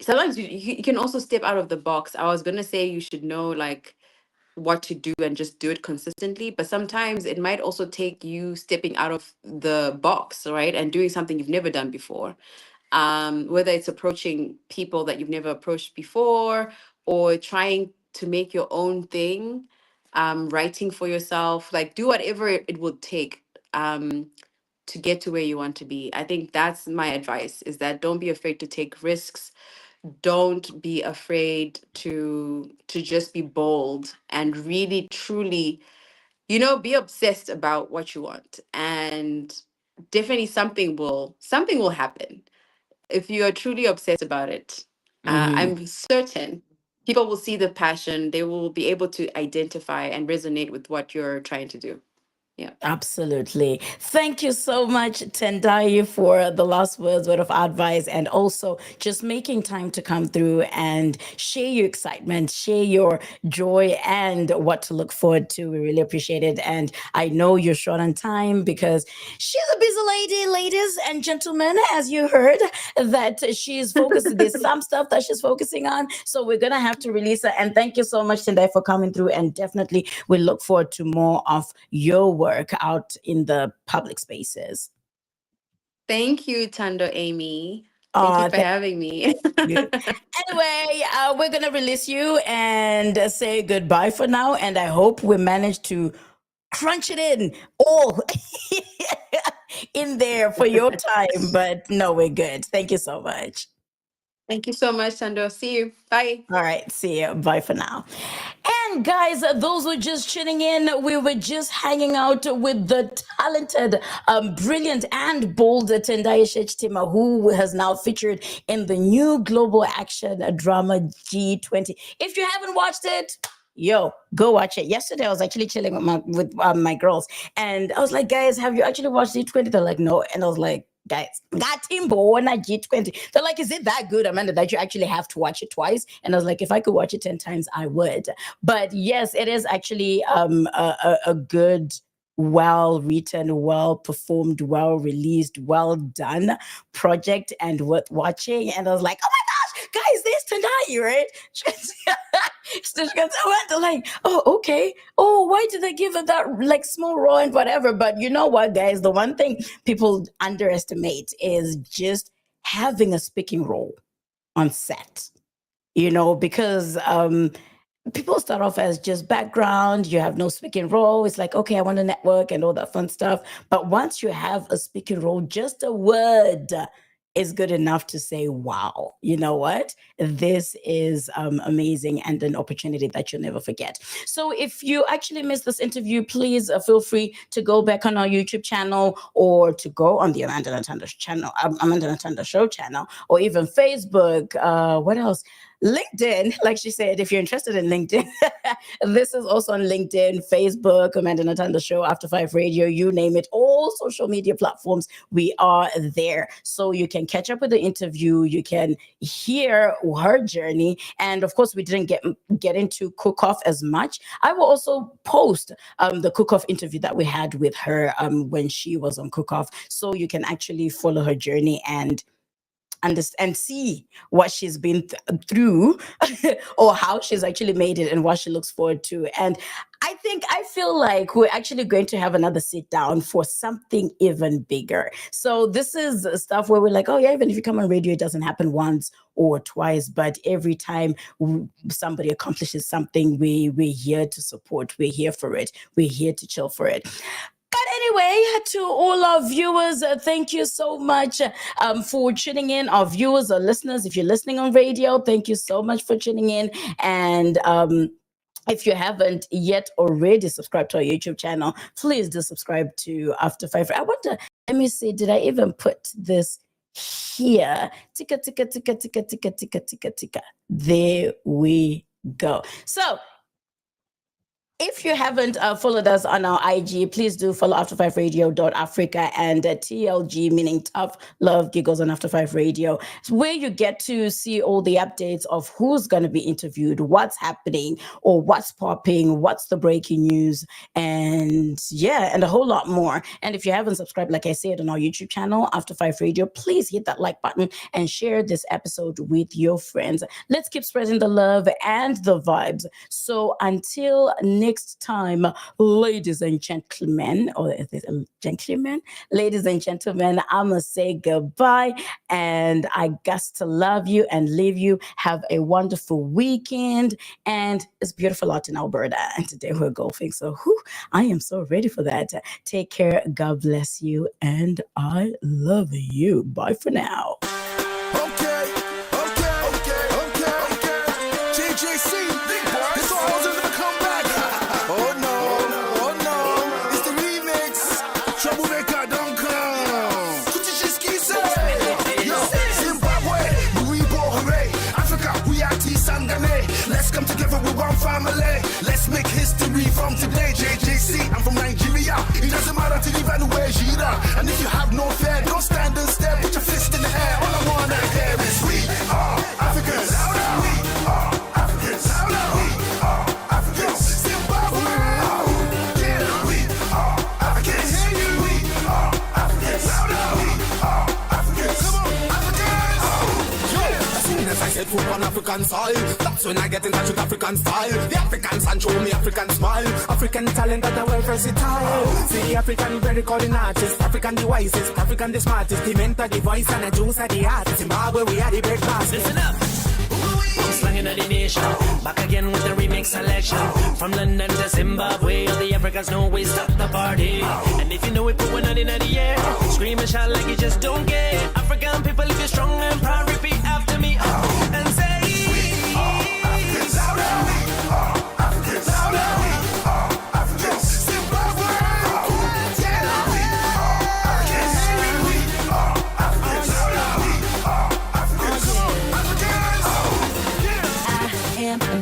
sometimes you can also step out of the box. I was gonna say you should know, like, what to do and just do it consistently. But sometimes it might also take you stepping out of the box, right? And doing something you've never done before. Whether it's approaching people that you've never approached before, or trying to make your own thing, writing for yourself, like do whatever it will take to get to where you want to be. I think that's my advice, is that don't be afraid to take risks. Don't be afraid to just be bold and really truly, be obsessed about what you want. And definitely something will happen if you are truly obsessed about it. I'm certain people will see the passion. They will be able to identify and resonate with what you're trying to do. Yeah. Absolutely. Thank you so much, Tendai, for the last word of advice, and also just making time to come through and share your excitement, share your joy, and what to look forward to. We really appreciate it. And I know you're short on time because she's a busy lady, ladies and gentlemen, as you heard, that she's focused. There's some stuff that she's focusing on. So we're going to have to release her. And thank you so much, Tendai, for coming through. And definitely we look forward to more of your work out in the public spaces. Thank you, Tando Amy. Thank you for having me. Anyway, we're going to release you and say goodbye for now. And I hope we manage to crunch it in all in there for your time. But no, we're good. Thank you so much. Thank you so much, Tando. See you. Bye. All right. See you. Bye for now. And guys, those who are just tuning in, we were just hanging out with the talented, brilliant, and bold Tendaiishe Chitima, who has now featured in the new global action drama G20. If you haven't watched it, yo, go watch it. Yesterday, I was actually chilling with my girls, and I was like, guys, have you actually watched G20? They're like, no. And I was like, guys, got Timbo on G20. They're like, is it that good, Amanda, that you actually have to watch it twice? And I was like, if I could watch it 10 times, I would. But yes, it is actually a good, well written, well performed, well released, well done project and worth watching. And I was like, oh my gosh, guys, there's Tendai, right? So she goes, I went like, oh, okay. Oh, why did they give it that like small role and whatever? But you know what, guys? The one thing people underestimate is just having a speaking role on set. Because people start off as just background. You have no speaking role. It's like, okay, I want to network and all that fun stuff. But once you have a speaking role, just a word is good enough to say, wow, you know what? This is amazing and an opportunity that you'll never forget. So if you actually missed this interview, please feel free to go back on our YouTube channel or to go on the Amanda Natanda channel, Amanda Natanda Show channel, or even Facebook. What else? LinkedIn, like she said, if you're interested in LinkedIn, this is also on LinkedIn, Facebook, Amanda Natanda Show, After5Radio, you name it, all social media platforms, we are there. So you can catch up with the interview, you can hear her journey, and of course, we didn't get into cook-off as much. I will also post the cook-off interview that we had with her when she was on cook-off, so you can actually follow her journey and understand and see what she's been through or how she's actually made it and what she looks forward to. And I feel like we're actually going to have another sit down for something even bigger. So this is stuff where we're like, oh yeah, even if you come on radio, it doesn't happen once or twice, but every time somebody accomplishes something, we're here to support, we're here for it, we're here to chill for it. But anyway, to all our viewers, thank you so much for tuning in. Our viewers or listeners, if you're listening on radio, thank you so much for tuning in. And if you haven't yet already subscribed to our YouTube channel, please do subscribe to After5. I wonder, let me see, did I even put this here? Tika, tika, tika, tika, tika, tika, tika, tika. There we go. So If you haven't followed us on our IG, please do follow After5Radio.Africa and TLG, meaning Tough Love Giggles on After5Radio, where you get to see all the updates of who's going to be interviewed, what's happening, or what's popping, what's the breaking news, and a whole lot more. And if you haven't subscribed, like I said, on our YouTube channel, After5Radio, please hit that like button and share this episode with your friends. Let's keep spreading the love and the vibes. So until next time, ladies and gentlemen, ladies and gentlemen, I must say goodbye, and I got to love you and leave you. Have a wonderful weekend, and it's beautiful out in Alberta, and today we're golfing, so I am so ready for that. Take care, God bless you, and I love you. Bye for now. Come together with one family. Let's make history from today. JJC, I'm from Nigeria. It doesn't matter to leave anywhere, Jira. And if you have no fear, don't stand and stare. Put your fist in the air. All I wanna hear is we are Africans. We are Africans. We are Africans. Zimbabwe. Yeah, we are Africans. We are Africans. We are Africans. Come on, Africans. As soon as I said foot on African soil, that's when I get in touch with African style. The Africans and show me African smile. African talent that are well versatile. See, African very recording artists, African the wisest, African the smartest, the mentor, the voice, and the juice of the artist. Zimbabwe, we are the breakfast. Listen up. I'm slanging at the nation, back again with the remix selection. From London to Zimbabwe, all the Africans know we stop the party. And if you know it, put one out in the air. Scream and shout like you just don't care. African people, if you're strong and proud, repeat after me and say,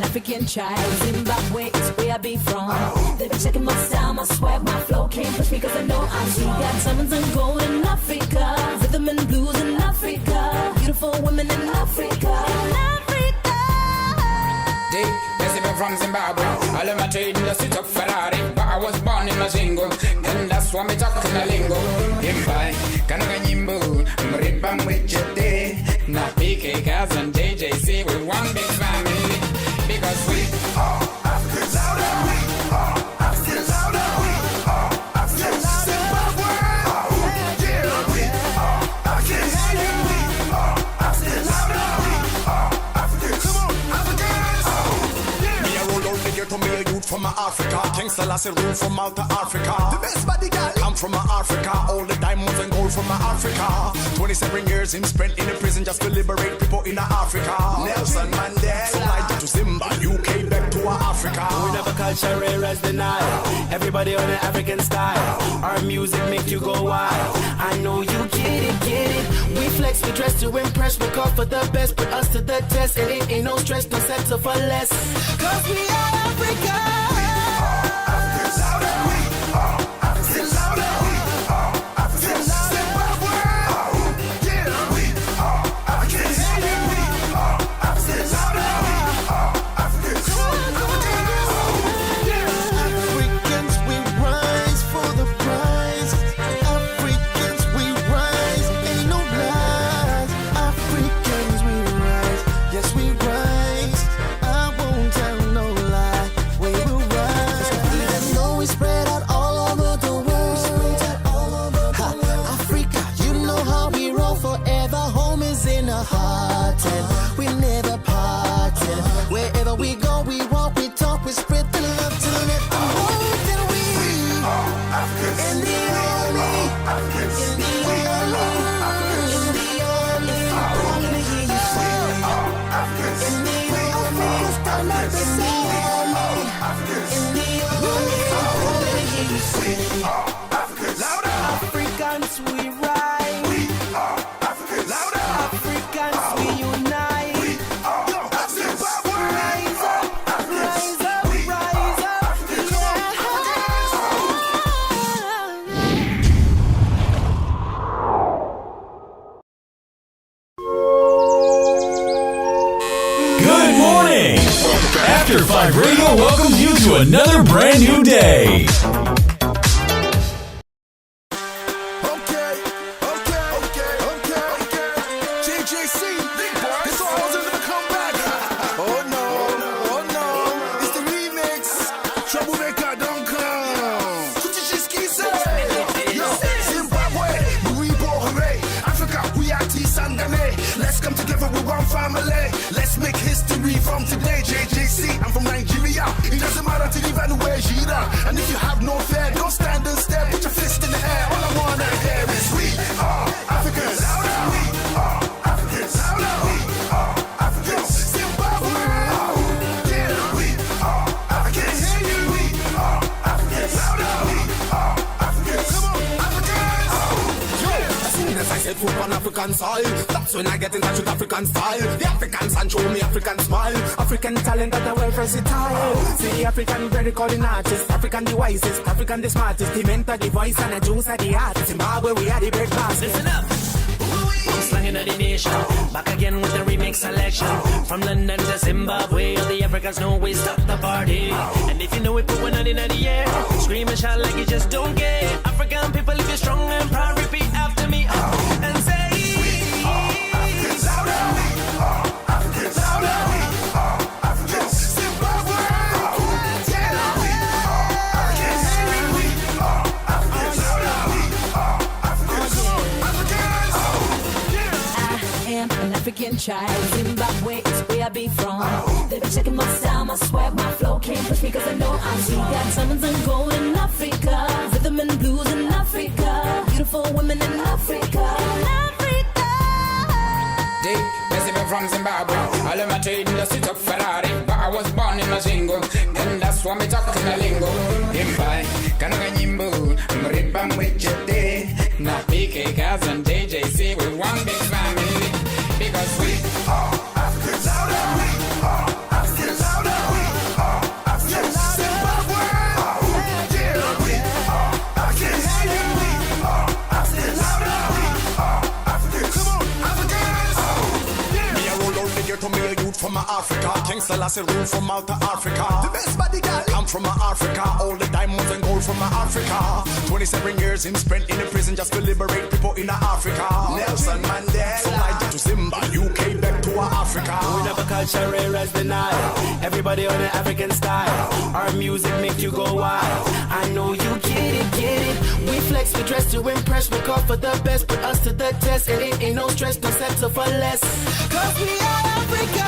African child, Zimbabwe is where I be from. They be checking my style, my swag, my flow. Can't push me cause I know I'm sweet. Got diamonds and gold in Africa, rhythm and blues in Africa, beautiful women in Africa. From Zimbabwe, all of my trade in the street of Ferrari, but I was born in Mazingo, and that's why me talk in a lingo. Impai, Kananga Nyimbo, Mripa Mwichete, na PK Kaz and JJC with one big family, because we are Africans. We are Africans. We are Africans. Zimbabwe, yeah, we are Africans. We are Africans. We are Africans. Come on, Africans. To me a youth from Africa, King Selassie rule from Malta, Africa. The best body girl, I'm from Africa. All the diamonds and gold from Africa. 27 years him spent in a prison just to liberate people in Africa. Nelson Mandela, from Niger to Zimbabwe, UK back to Africa. We never culture rare as the Nile. Everybody on the African style. Our music make you go wild. I know you get it, get it. We flex, we dress to impress. We call for the best, put us to the test. And it ain't no stress, no settle for less. Cause we are Africa. We are Africans. We are Africans. We are Africans. Zimbabwe. Yeah, we are Africans. We are Africans. We are Africans. Africans, we rise for the prize. Africans, we rise, ain't no lies. Africans, we rise, yes we rise. I won't tell no lie. We will to another brand new day. Let's make history from today. JJC, I'm from Nigeria. It doesn't matter to even where you're at. And if you have no fear, don't stand and stare. Put your fist in the air. All I wanna hear is we are Africans. We are Africans. We are Africans. Zimbabwe. Yeah, we are Africans. We are Africans. We are Africans. Come on, Africans. As soon as I said foot on African soil, that's when I get in touch with African style. The Africans and show me African smile. African talent that are well versatile. See African very recording artists, African the wisest, African the smartest, the mentor, the voice and the juice of the art. Zimbabwe, we are the breakouts. Listen up. Slanging of the nation, back again with the remix selection. From London to Zimbabwe, all the Africans know we stop the party. And if you know it, put one out in the air. Scream and shout like you just don't care. African people, if you're strong and proud, repeat after me and say. African child, Zimbabwe is where I be from. They be checking my style, my swag, my flow. Can't push me cause I know I'm sweet. Got diamonds and gold in Africa, rhythm and blues in Africa, beautiful women in Africa. They from Zimbabwe. All of my trade in the street of Ferrari, but I was born in Mazingo, and that's why me talking a lingo. Impai, kananga nyimbo, mriba mwichete, na PK cousin JJC, we one big family, because we are Africans. We are Africans. We are Africans. Zimbabwe. Yeah, we are Africans. We are Africans. We are Africans. Come on, Africans. Me a roll out the ghetto, me a youth from Africa. King Selassie rule from Malta, Africa. The best body girl, I'm from Africa. All the diamonds and gold from Africa. 27 years him spent in the prison just to liberate people in Africa. Nelson Mandela. From Nigeria to Zimbabwe, UK back to Africa. We never culture rare as the Nile. Everybody on the African style. Our music make you go wild. I know you get it, get it. We flex, we dress to impress. We call for the best, put us to the test. And it ain't no stress, no settle for less. Cause we are Africa.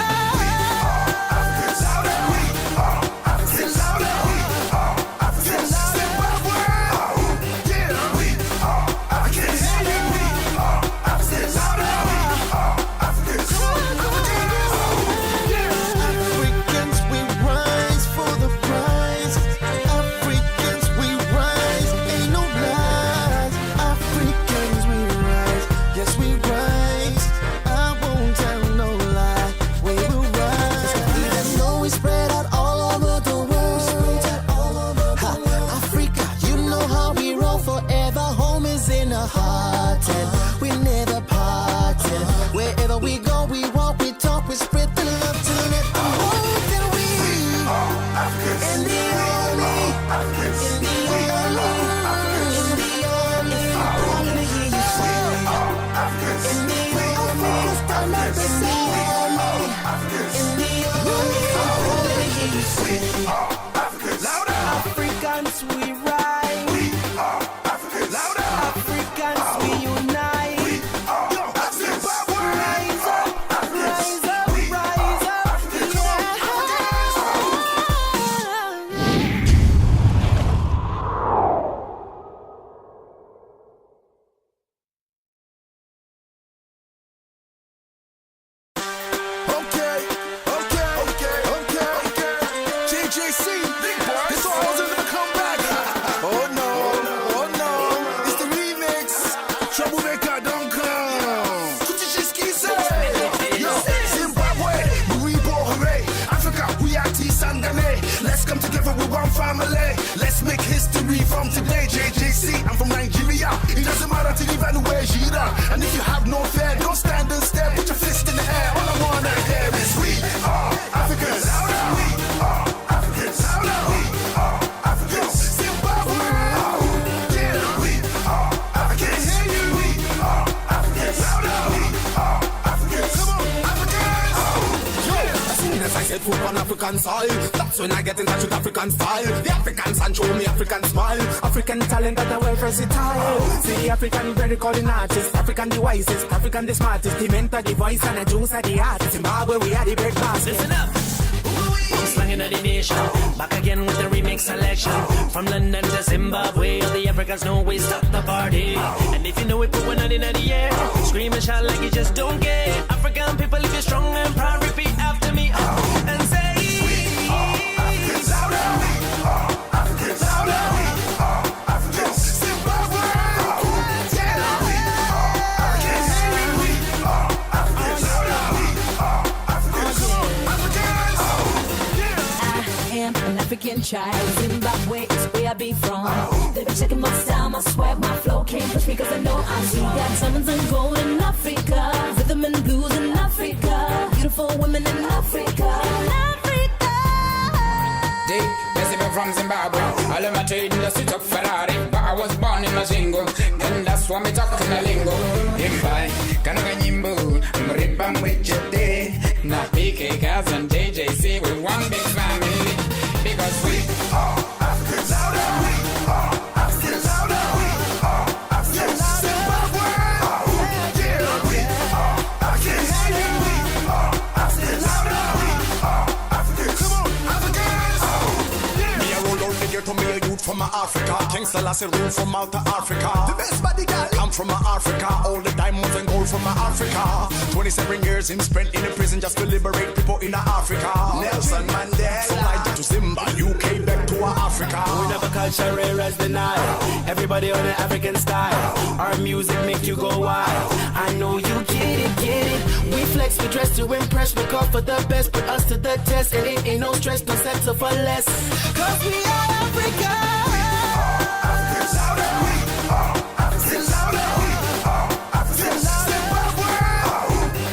Let's make history from today. JJC, I'm from Nigeria. It doesn't matter to even where you're at. And if you have no fear, don't stand and stare. Put your fist in the air. All I wanna hear is we are Africans. We are Africans. We foot on African soil. That's when I get in touch with African style. The African sun show me African smile. African talent that are well versatile. See the African very calling artist. African the wisest, African the smartest. The mentor, the voice and the juice are the artist. Zimbabwe, we are the breakfast. Listen up. Slanging at the nation, back again with the remix selection. From London to Zimbabwe, all the Africans know we stop the party. And if you know it, put one hand in the air. Scream and shout like you just don't care. African people, if you're strong and proud, repeat after me and say, we are Africans louder. We are Africans louder. We are Africans. Zimbabwe. Yeah, we are Africans. We are Africans louder. We are Africans. I am an African child. Zimbabwe is where I be from. They be checking my style, my swag, my flow. Can't push me cause I know I'm sweet. Got diamonds and gold in Africa. Rhythm and blues in Africa. Beautiful women in Africa. From Zimbabwe, all of my trade in the street of Ferrari, but I was born in Mazingo, and that's why me talking a lingo. Impai, kanaga nyimbo, mripa mwichete, na PK, Kaz and JJC, we one big family, because we are Africans louder, we are Africans louder, we are Africans louder. Zimbabwe, yeah, we are Africans, we are Africans louder, we are Africans. Come on, Africans. To me a youth from Africa, King Selassie rule from out of Africa. The best body girl come from Africa. All the diamonds and gold from Africa. 27 years him spent in a prison just to liberate people in Africa. Nelson Mandela from Niger to Zimbabwe, UK back to Africa. We never culture rare as the Nile. Everybody on the African style. Our music make you go wild. I know you get it, get it. We flex, we dress to impress. We call for the best, put us to the test. And it ain't no stress, no settle for less. Cause we are Africa. We are Africans louder. We are Africans louder. We are Africans louder. Zimbabwe.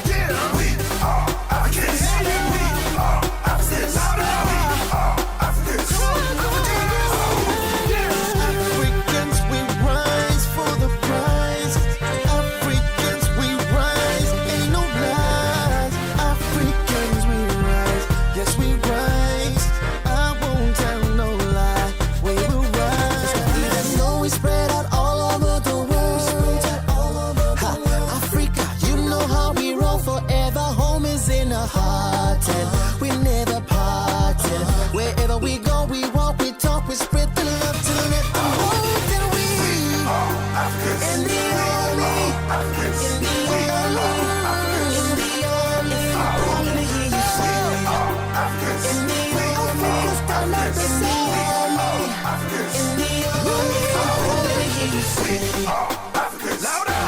Yeah, we are Africans. We are Africans louder. We are Africans. Africans, we rise for the prize. Africans, we rise. Ain't no lies. Africans, we rise. Yes, we rise. I won't tell no lie. We will rise. Even though we spread out all over the world. Africa, you know how we roll forever. Home is in our heart and we never parted. Wherever we go, we walk, we talk, we spread the love to let the world that we are Africans. In the army, Africans. In the army, Africans. In the army, Africans. In the army, Africans.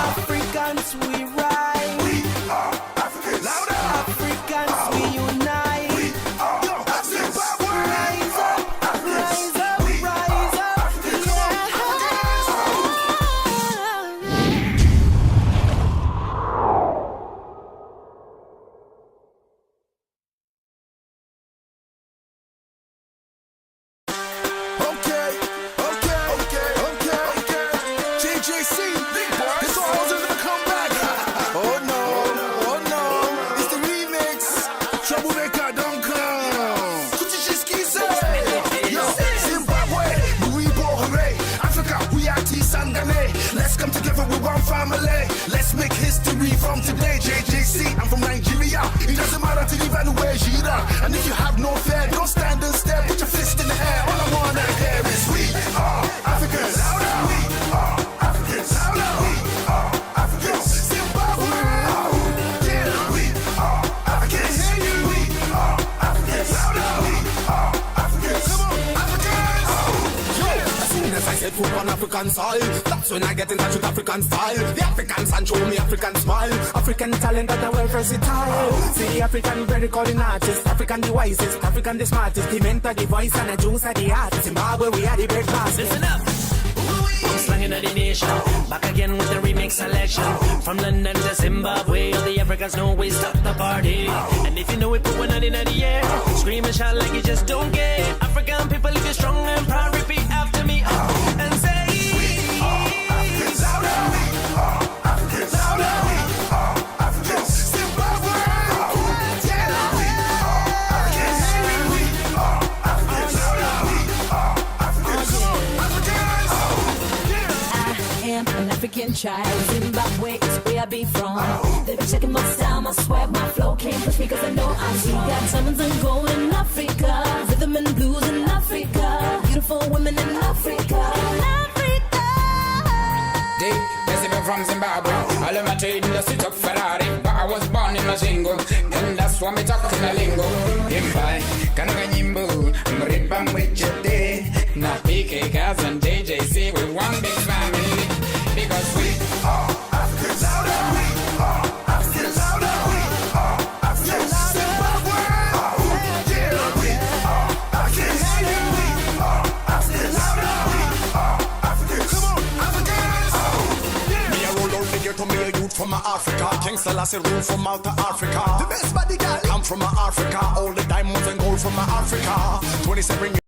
Africans, we rise. We are Africans. Louder. Africans, we unite. We are Africans. Rise up, rise up, rise up. Okay. JJC, this all is gonna come back. Oh no, it's the remix. Troublemaker, don't come. Kuchichiski say, yo, Zimbabwe, Muribo, hooray. Africa, we are T-Sangane. Let's come together with one family. Let's make history from today. JJC, I'm from Nigeria. It doesn't matter to leave anywhere, Jira. And if you have no fear, don't stand and stare. Put your fist in the air. All I wanna hear is we are Africans. We are Africans. We are Africans. Zimbabwe. Yeah, we are Africans. We are Africans. We are Africans. Come on, Africans. As soon as I said foot on African soil, that's when I get in touch with African style. The African sun show me African smile. African talent that are well versatile. See the African very calling artist. African the wisest, African the smartest. The mentor, the voice and the juice are the artist. Zimbabwe, we are the breakfast. Listen up. Slanging at the nation, back again with the remix selection. From London to Zimbabwe, all the Africans know we stop the party. And if you know it, put one hand in the air. Scream and shout like you just don't care. African people, if you're strong and proud, repeat after me and say, we are Africans louder. We are Africans louder. We are Africans. Zimbabwe. Yeah, we are Africans. an African child. Zimbabwe is where I be from. They be checking my style, my swag, my flow. Can't push me cause I know I'm sweet. Got diamonds and gold in Africa. Rhythm and blues in Africa. Beautiful women in Africa. From Zimbabwe, all of my trade in the city of Ferrari, but I was born in Mazingo, and that's why me talking a lingo. Impai, kanaga nyimbo, mripa mwichete, na PK Kaz and JJC with one big family, because we are Africans. We are Africans. We are Africans. Zimbabwe, yeah, we are Africans. We are Africans. We are Africans. Come on, Africans. To me a youth from Africa, King Selassie rule from out of Africa. The best body girl, I'm from Africa. All the diamonds and gold from Africa. 27